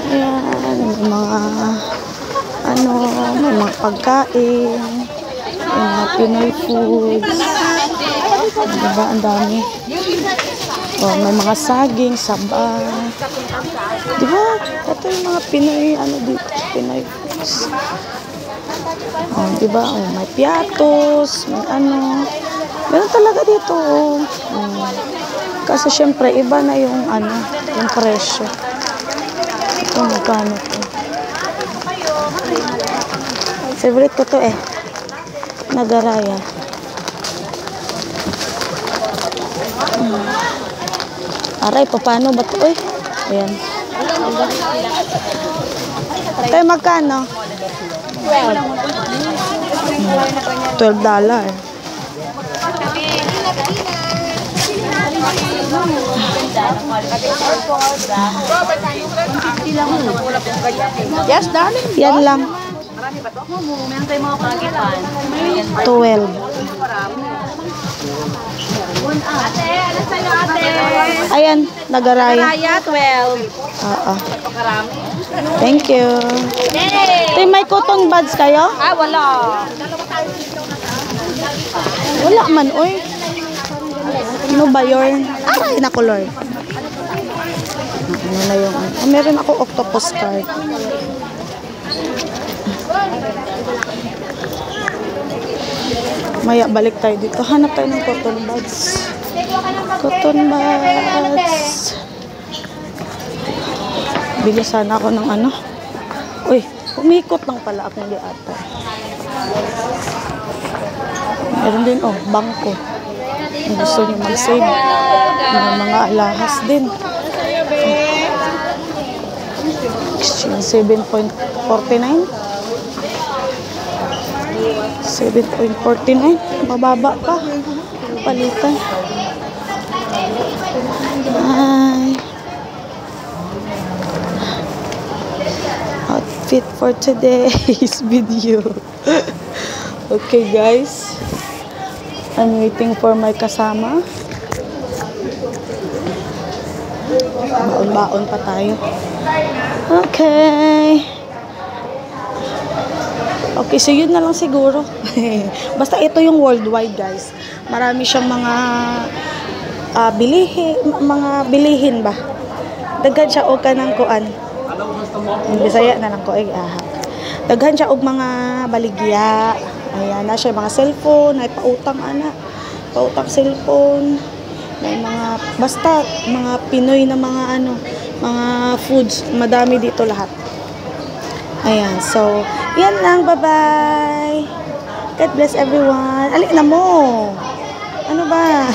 Ayan, may mga ano, may mga pagkain, may mga Pinoy foods. Diba, ang dami. Oh, may mga saging, saba. Diba? Ito yung mga Pinoy, ano dito, Pinoy foods. Oh, diba? Oh, may piatos, may ano. Meron talaga dito, oh. Kasi syempre, iba na yung ano, yung presyo. Ito, magkano to? Favorite ko to eh. Nagaraya. Aray, paano ba ito? Uy, ayan. Tayo magkano? $12. Yes, darling. Yan lang. 12. Ayan, nagaraya. Kaya 12. Oo. Thank you. Tay, may cotton buds kayo? Ah, wala. Wala man, oy. Ano ba yun? Ah, kinakulor. Ano na yung... Oh, meron ako octopus card. Maya, balik tayo dito. Hanap tayo ng cotton buds. Cotton buds. Bili sana ako ng ano. Uy, umikot lang pala ako hindi ata. Meron din, oh, bangko. Kung gusto niyo mag-save. Mga alahas din. 7.49. 7.49. Mababa pa. Palitan. Ay. Outfit for today's video. Okay, guys. I'm waiting for my kasama. Baon-baon pa tayo. Okay. Okay, so yun na lang siguro. Basta ito yung worldwide, guys. Marami siyang mga bilihin ba? Daghan siya og kanang kuan. Bisaya na lang ko ahak. Daghan siya og mga baligya. Ayan na siya, mga cellphone, ay pautang ana. Pautang cellphone. May mga basta mga Pinoy na mga ano, mga foods, madami dito lahat. Ayan, so yan lang, bye-bye. God bless everyone. Alik na mo. Ano ba?